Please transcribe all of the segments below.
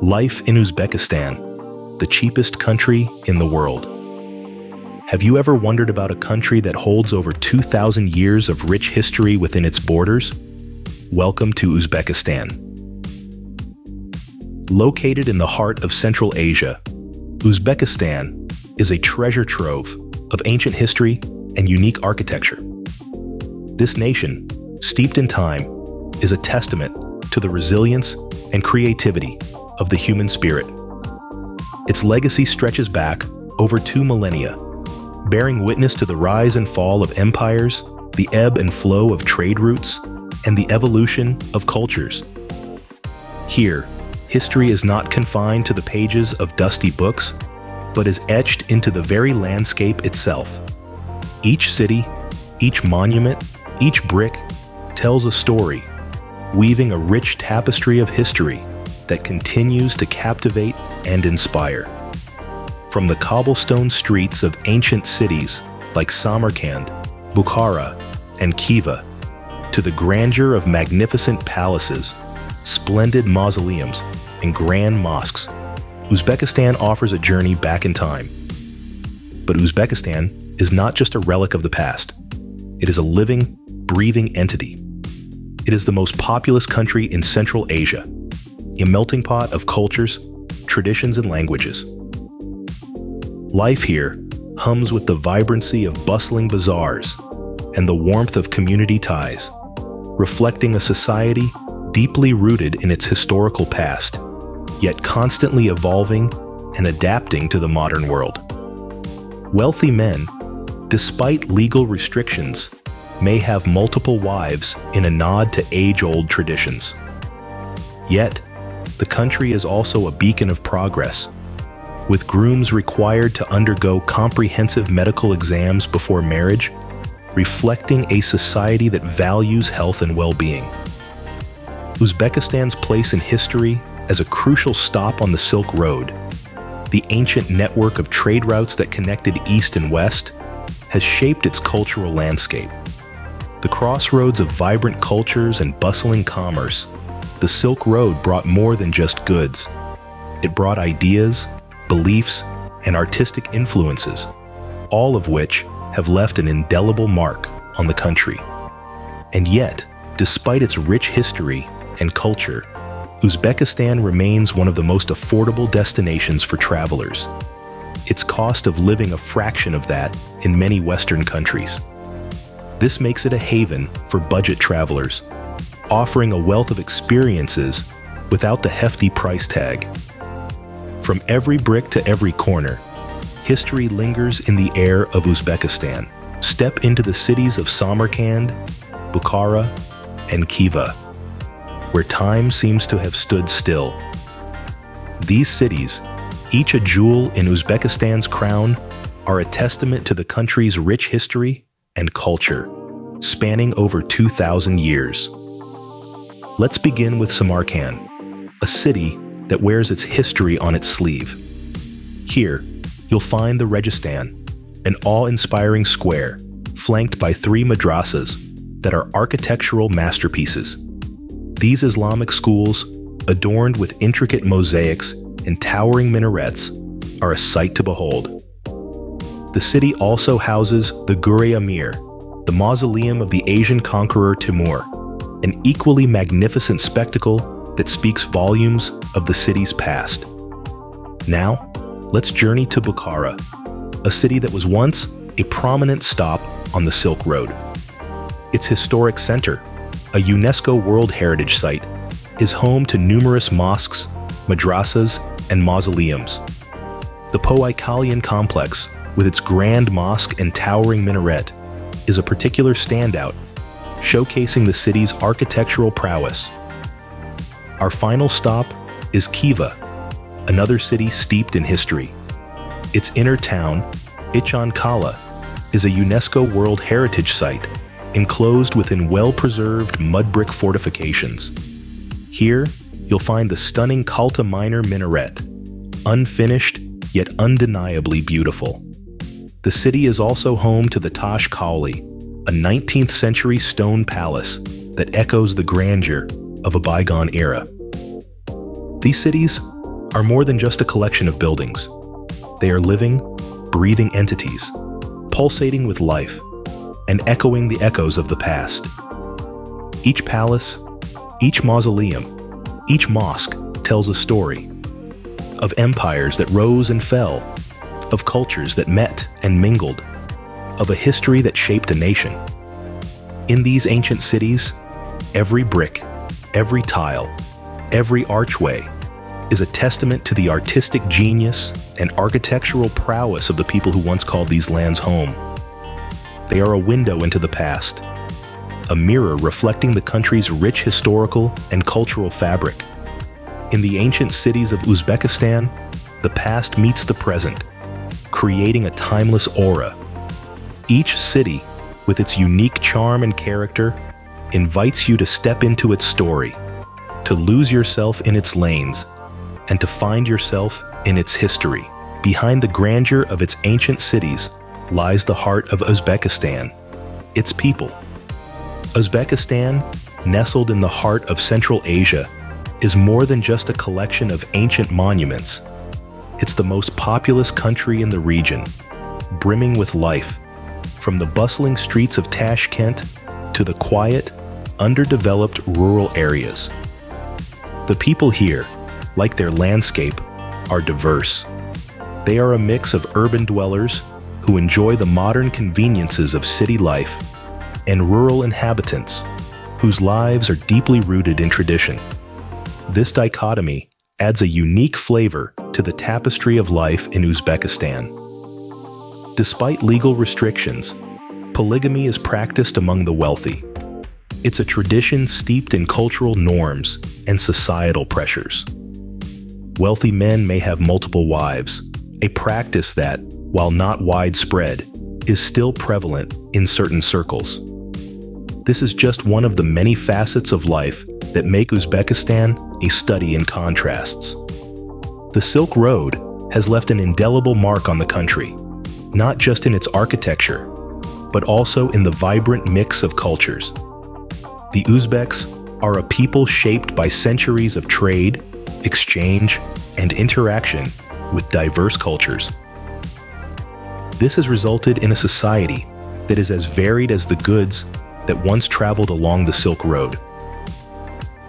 Life in Uzbekistan, the cheapest country in the world. Have you ever wondered about a country that holds over 2,000 years of rich history within its borders? Welcome to Uzbekistan. Located in the heart of Central Asia, Uzbekistan is a treasure trove of ancient history and unique architecture. This nation, steeped in time, is a testament to the resilience and creativity of the human spirit. Its legacy stretches back over 2 millennia, bearing witness to the rise and fall of empires, the ebb and flow of trade routes, and the evolution of cultures. Here, history is not confined to the pages of dusty books, but is etched into the very landscape itself. Each city, each monument, each brick tells a story, weaving a rich tapestry of history that continues to captivate and inspire. From the cobblestone streets of ancient cities like Samarkand, Bukhara, and Khiva, to the grandeur of magnificent palaces, splendid mausoleums, and grand mosques, Uzbekistan offers a journey back in time. But Uzbekistan is not just a relic of the past. It is a living, breathing entity. It is the most populous country in Central Asia, a melting pot of cultures, traditions, and languages. Life here hums with the vibrancy of bustling bazaars and the warmth of community ties, reflecting a society deeply rooted in its historical past, yet constantly evolving and adapting to the modern world. Wealthy men, despite legal restrictions, may have multiple wives in a nod to age-old traditions. Yet, the country is also a beacon of progress, with grooms required to undergo comprehensive medical exams before marriage, reflecting a society that values health and well-being. Uzbekistan's place in history as a crucial stop on the Silk Road, the ancient network of trade routes that connected East and West, has shaped its cultural landscape. The crossroads of vibrant cultures and bustling commerce, the Silk Road brought more than just goods. It brought ideas, beliefs, and artistic influences, all of which have left an indelible mark on the country. And yet, despite its rich history and culture, Uzbekistan remains one of the most affordable destinations for travelers. Its cost of living a fraction of that in many Western countries. This makes it a haven for budget travelers, offering a wealth of experiences without the hefty price tag. From every brick to every corner, history lingers in the air of Uzbekistan. Step into the cities of Samarkand, Bukhara, and Khiva, where time seems to have stood still. These cities, each a jewel in Uzbekistan's crown, are a testament to the country's rich history and culture, spanning over 2,000 years. Let's begin with Samarkand, a city that wears its history on its sleeve. Here, you'll find the Registan, an awe-inspiring square flanked by 3 madrasas that are architectural masterpieces. These Islamic schools, adorned with intricate mosaics and towering minarets, are a sight to behold. The city also houses the Gure Amir, the mausoleum of the Asian conqueror Timur, an equally magnificent spectacle that speaks volumes of the city's past. Now, let's journey to Bukhara, a city that was once a prominent stop on the Silk Road. Its historic center, a UNESCO World Heritage Site, is home to numerous mosques, madrasas, and mausoleums. The Poikalian complex, with its grand mosque and towering minaret, is a particular standout, showcasing the city's architectural prowess. Our final stop is Khiva, another city steeped in history. Its inner town, Ichankala, is a UNESCO World Heritage Site, enclosed within well-preserved mud brick fortifications. Here, you'll find the stunning Kalta Minor minaret, unfinished yet undeniably beautiful. The city is also home to the Tash Kauli, a 19th century stone palace that echoes the grandeur of a bygone era. These cities are more than just a collection of buildings. They are living, breathing entities, pulsating with life and echoing the echoes of the past. Each palace, each mausoleum, each mosque tells a story of empires that rose and fell, of cultures that met and mingled, of a history that shaped a nation. In these ancient cities, every brick, every tile, every archway is a testament to the artistic genius and architectural prowess of the people who once called these lands home. They are a window into the past, a mirror reflecting the country's rich historical and cultural fabric. In the ancient cities of Uzbekistan, the past meets the present, creating a timeless aura. Each city, with its unique charm and character, invites you to step into its story, to lose yourself in its lanes, and to find yourself in its history. Behind the grandeur of its ancient cities lies the heart of Uzbekistan, its people. Uzbekistan, nestled in the heart of Central Asia, is more than just a collection of ancient monuments. It's the most populous country in the region, brimming with life, from the bustling streets of Tashkent to the quiet, underdeveloped rural areas. The people here, like their landscape, are diverse. They are a mix of urban dwellers who enjoy the modern conveniences of city life and rural inhabitants whose lives are deeply rooted in tradition. This dichotomy adds a unique flavor to the tapestry of life in Uzbekistan. Despite legal restrictions, polygamy is practiced among the wealthy. It's a tradition steeped in cultural norms and societal pressures. Wealthy men may have multiple wives, a practice that, while not widespread, is still prevalent in certain circles. This is just one of the many facets of life that make Uzbekistan a study in contrasts. The Silk Road has left an indelible mark on the country, not just in its architecture, but also in the vibrant mix of cultures. The Uzbeks are a people shaped by centuries of trade, exchange, and interaction with diverse cultures. This has resulted in a society that is as varied as the goods that once traveled along the Silk Road.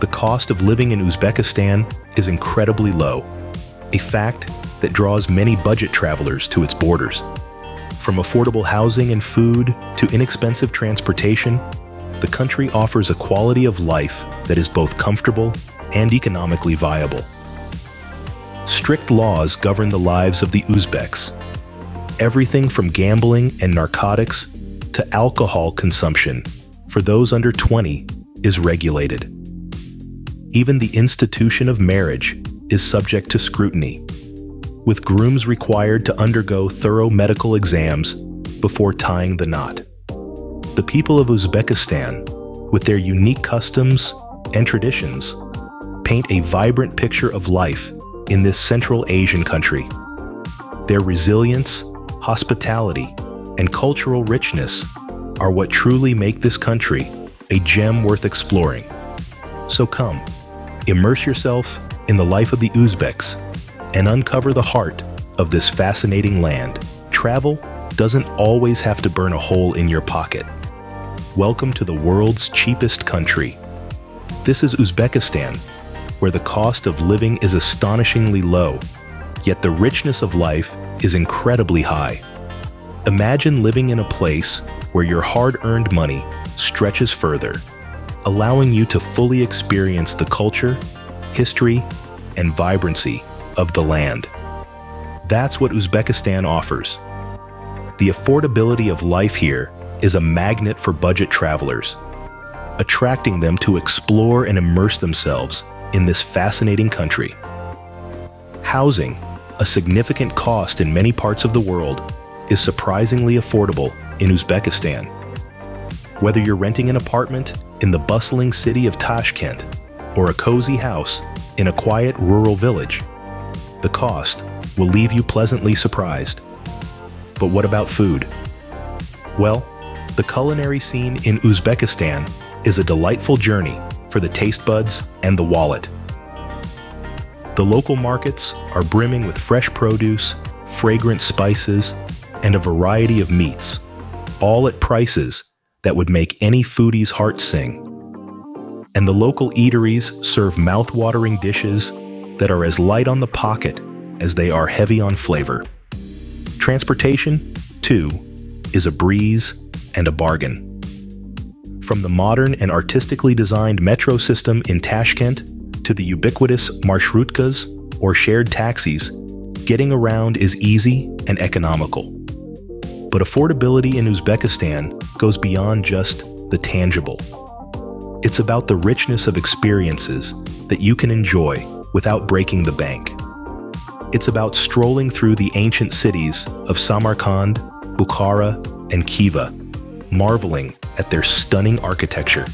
The cost of living in Uzbekistan is incredibly low, a fact that draws many budget travelers to its borders. From affordable housing and food to inexpensive transportation, the country offers a quality of life that is both comfortable and economically viable. Strict laws govern the lives of the Uzbeks. Everything from gambling and narcotics to alcohol consumption for those under 20 is regulated. Even the institution of marriage is subject to scrutiny, with grooms required to undergo thorough medical exams before tying the knot. The people of Uzbekistan, with their unique customs and traditions, paint a vibrant picture of life in this Central Asian country. Their resilience, hospitality, and cultural richness are what truly make this country a gem worth exploring. So come, immerse yourself in the life of the Uzbeks and uncover the heart of this fascinating land. Travel doesn't always have to burn a hole in your pocket. Welcome to the world's cheapest country. This is Uzbekistan, where the cost of living is astonishingly low, yet the richness of life is incredibly high. Imagine living in a place where your hard-earned money stretches further, allowing you to fully experience the culture, history, and vibrancy of the land. That's what Uzbekistan offers. The affordability of life here is a magnet for budget travelers, attracting them to explore and immerse themselves in this fascinating country. Housing, a significant cost in many parts of the world, is surprisingly affordable in Uzbekistan. Whether you're renting an apartment in the bustling city of Tashkent or a cozy house in a quiet rural village, the cost will leave you pleasantly surprised. But what about food? Well, the culinary scene in Uzbekistan is a delightful journey for the taste buds and the wallet. The local markets are brimming with fresh produce, fragrant spices, and a variety of meats, all at prices that would make any foodie's heart sing. And the local eateries serve mouth-watering dishes that are as light on the pocket as they are heavy on flavor. Transportation, too, is a breeze and a bargain. From the modern and artistically designed metro system in Tashkent to the ubiquitous marshrutkas or shared taxis, getting around is easy and economical. But affordability in Uzbekistan goes beyond just the tangible. It's about the richness of experiences that you can enjoy without breaking the bank. It's about strolling through the ancient cities of Samarkand, Bukhara, and Khiva, marveling at their stunning architecture.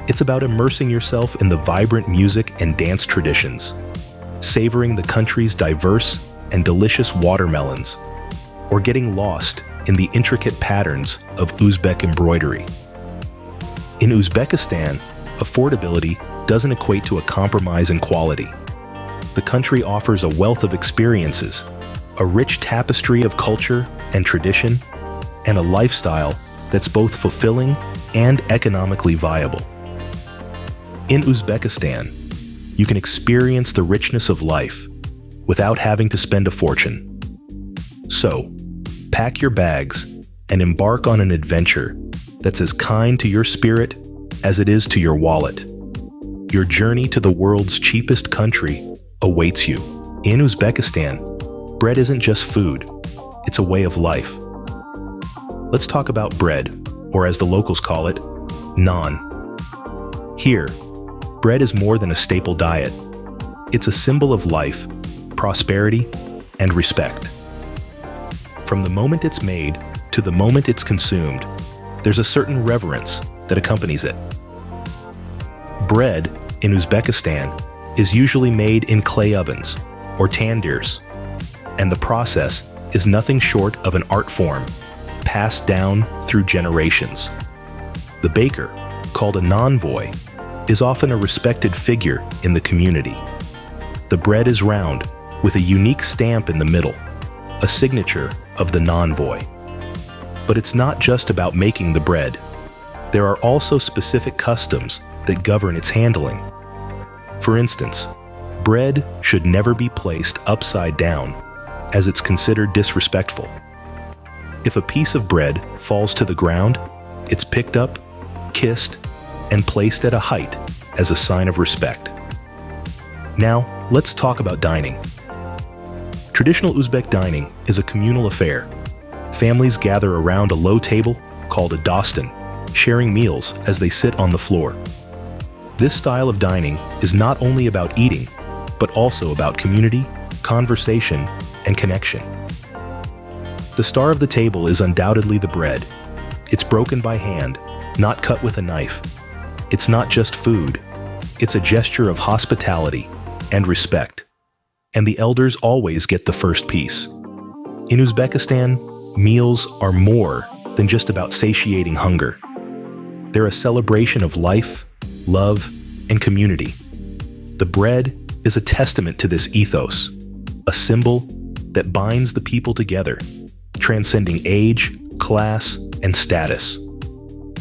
It's about immersing yourself in the vibrant music and dance traditions, savoring the country's diverse and delicious watermelons, or getting lost in the intricate patterns of Uzbek embroidery. In Uzbekistan, affordability doesn't equate to a compromise in quality. The country offers a wealth of experiences, a rich tapestry of culture and tradition, and a lifestyle that's both fulfilling and economically viable. In Uzbekistan, you can experience the richness of life without having to spend a fortune. So, pack your bags and embark on an adventure that's as kind to your spirit as it is to your wallet. Your journey to the world's cheapest country awaits you. In Uzbekistan, bread isn't just food, it's a way of life. Let's talk about bread, or as the locals call it, naan. Here, bread is more than a staple diet. It's a symbol of life, prosperity, and respect. From the moment it's made to the moment it's consumed, there's a certain reverence that accompanies it. Bread in Uzbekistan is usually made in clay ovens or tandirs, and the process is nothing short of an art form passed down through generations. The baker, called a nonvoy, is often a respected figure in the community. The bread is round, with a unique stamp in the middle, a signature of the nonvoy. But it's not just about making the bread. There are also specific customs that govern its handling. For instance, bread should never be placed upside down, as it's considered disrespectful. If a piece of bread falls to the ground, it's picked up, kissed, and placed at a height as a sign of respect. Now, let's talk about dining. Traditional Uzbek dining is a communal affair. Families gather around a low table called a dostan, sharing meals as they sit on the floor. This style of dining is not only about eating, but also about community, conversation, and connection. The star of the table is undoubtedly the bread. It's broken by hand, not cut with a knife. It's not just food. It's a gesture of hospitality and respect. And the elders always get the first piece. In Uzbekistan, meals are more than just about satiating hunger. They're a celebration of life, love, and community. The bread is a testament to this ethos, a symbol that binds the people together, transcending age, class, and status.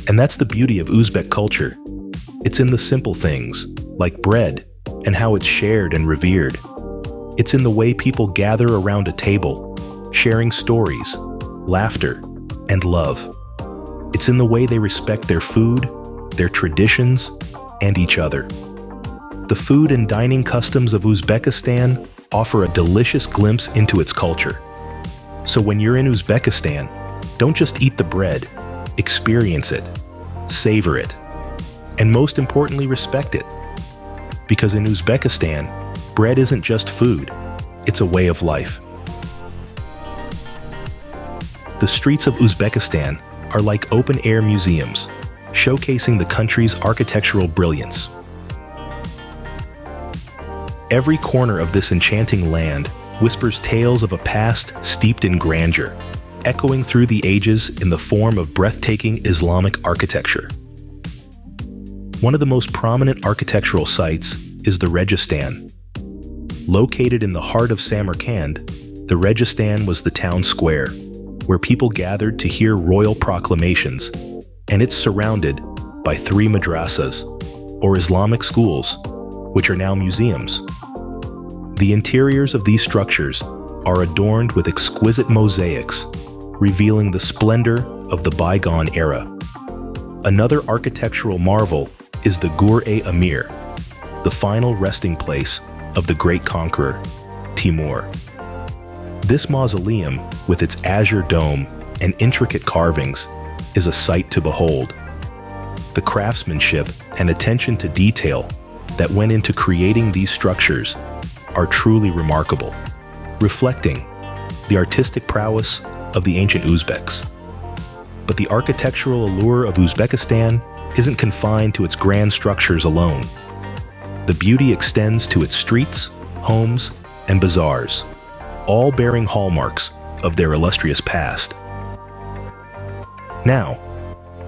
And that's the beauty of Uzbek culture. It's in the simple things, like bread, and how it's shared and revered. It's in the way people gather around a table, sharing stories, laughter, and love. It's in the way they respect their food, their traditions, and each other. The food and dining customs of Uzbekistan offer a delicious glimpse into its culture. So when you're in Uzbekistan, don't just eat the bread, experience it, savor it, and most importantly, respect it. Because in Uzbekistan, bread isn't just food, it's a way of life. The streets of Uzbekistan are like open-air museums, showcasing the country's architectural brilliance. Every corner of this enchanting land whispers tales of a past steeped in grandeur, echoing through the ages in the form of breathtaking Islamic architecture. One of the most prominent architectural sites is the Registan, Located in the heart of Samarkand, the Registan was the town square, where people gathered to hear royal proclamations, and it's surrounded by 3 madrasas, or Islamic schools, which are now museums. The interiors of these structures are adorned with exquisite mosaics, revealing the splendor of the bygone era. Another architectural marvel is the Gur-e-Amir, the final resting place of the great conqueror, Timur. This mausoleum, with its azure dome and intricate carvings, is a sight to behold. The craftsmanship and attention to detail that went into creating these structures are truly remarkable, reflecting the artistic prowess of the ancient Uzbeks. But the architectural allure of Uzbekistan isn't confined to its grand structures alone. The beauty extends to its streets, homes, and bazaars, all bearing hallmarks of their illustrious past. Now,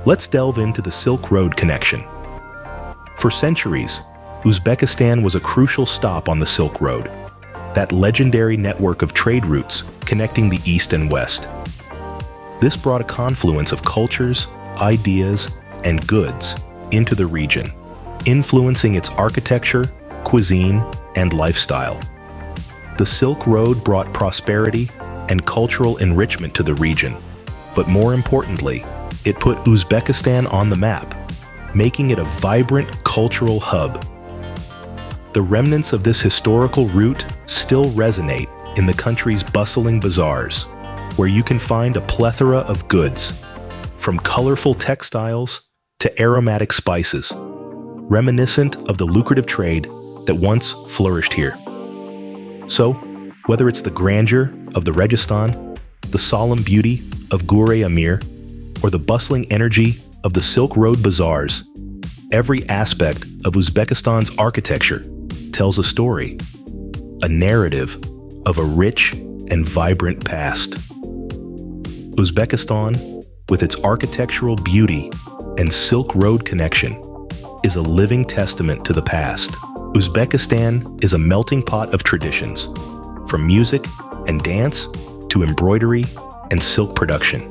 let's delve into the Silk Road connection. For centuries, Uzbekistan was a crucial stop on the Silk Road, that legendary network of trade routes connecting the East and West. This brought a confluence of cultures, ideas, and goods into the region, influencing its architecture, cuisine, and lifestyle. The Silk Road brought prosperity and cultural enrichment to the region, but more importantly, it put Uzbekistan on the map, making it a vibrant cultural hub. The remnants of this historical route still resonate in the country's bustling bazaars, where you can find a plethora of goods, from colorful textiles to aromatic spices, reminiscent of the lucrative trade that once flourished here. So, whether it's the grandeur of the Registan, the solemn beauty of Gur-e-Amir, or the bustling energy of the Silk Road bazaars, every aspect of Uzbekistan's architecture tells a story, a narrative of a rich and vibrant past. Uzbekistan, with its architectural beauty and Silk Road connection, is a living testament to the past. Uzbekistan is a melting pot of traditions, from music and dance to embroidery and silk production.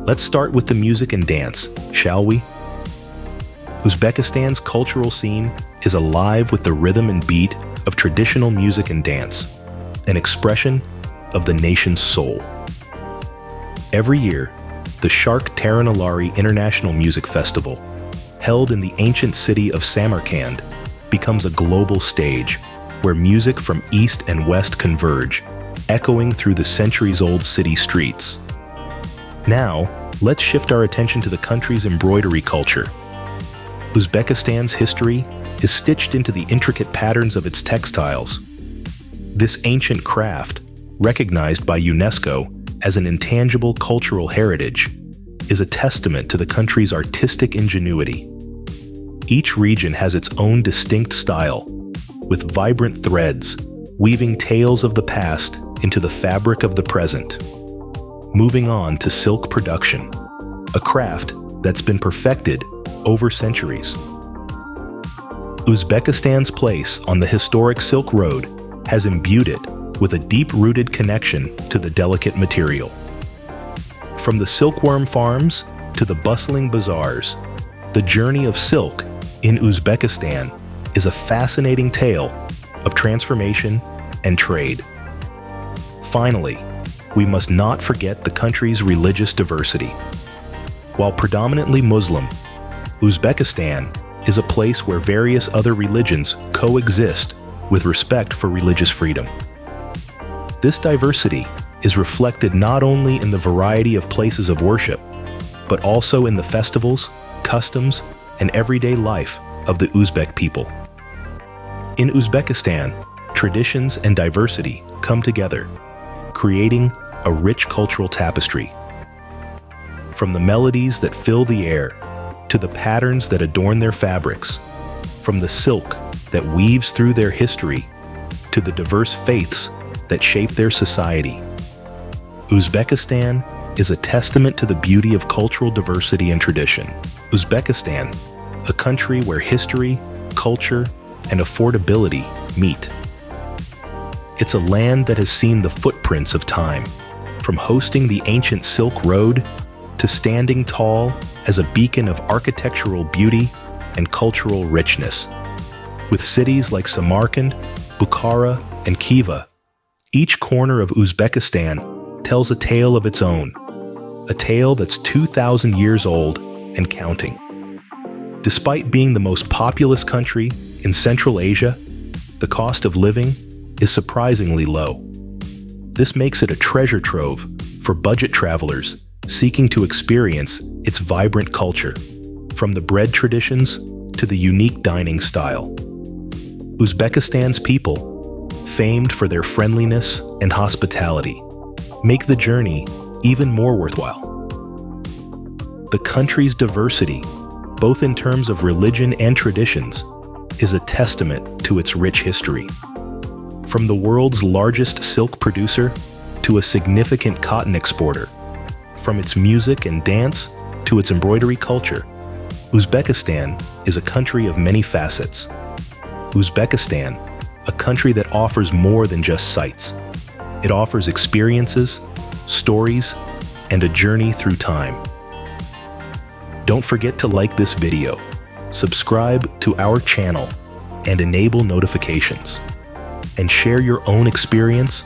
Let's start with the music and dance, shall we? Uzbekistan's cultural scene is alive with the rhythm and beat of traditional music and dance, an expression of the nation's soul. Every year, the Shark Taranalari International Music Festival, held in the ancient city of Samarkand, becomes a global stage where music from east and west converge, echoing through the centuries-old city streets. Now, let's shift our attention to the country's embroidery culture. Uzbekistan's history is stitched into the intricate patterns of its textiles. This ancient craft, recognized by UNESCO as an intangible cultural heritage, is a testament to the country's artistic ingenuity. Each region has its own distinct style, with vibrant threads weaving tales of the past into the fabric of the present. Moving on to silk production, a craft that's been perfected over centuries. Uzbekistan's place on the historic Silk Road has imbued it with a deep-rooted connection to the delicate material. From the silkworm farms to the bustling bazaars, the journey of silk in Uzbekistan is a fascinating tale of transformation and trade. Finally, we must not forget the country's religious diversity. While predominantly Muslim, Uzbekistan is a place where various other religions coexist with respect for religious freedom. This diversity is reflected not only in the variety of places of worship, but also in the festivals, customs, and everyday life of the Uzbek people. In Uzbekistan, traditions and diversity come together, creating a rich cultural tapestry. From the melodies that fill the air to the patterns that adorn their fabrics, from the silk that weaves through their history to the diverse faiths that shape their society, Uzbekistan is a testament to the beauty of cultural diversity and tradition. Uzbekistan, a country where history, culture, and affordability meet. It's a land that has seen the footprints of time, from hosting the ancient Silk Road to standing tall as a beacon of architectural beauty and cultural richness. With cities like Samarkand, Bukhara, and Khiva, each corner of Uzbekistan tells a tale of its own, a tale that's 2,000 years old and counting. Despite being the most populous country in Central Asia, the cost of living is surprisingly low. This makes it a treasure trove for budget travelers seeking to experience its vibrant culture, from the bread traditions to the unique dining style. Uzbekistan's people, famed for their friendliness and hospitality, make the journey even more worthwhile. The country's diversity, both in terms of religion and traditions, is a testament to its rich history. From the world's largest silk producer to a significant cotton exporter, from its music and dance to its embroidery culture, Uzbekistan is a country of many facets. Uzbekistan, a country that offers more than just sights. It offers experiences, stories, and a journey through time. Don't forget to like this video, subscribe to our channel, and enable notifications. And share your own experience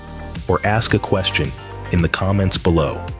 or ask a question in the comments below.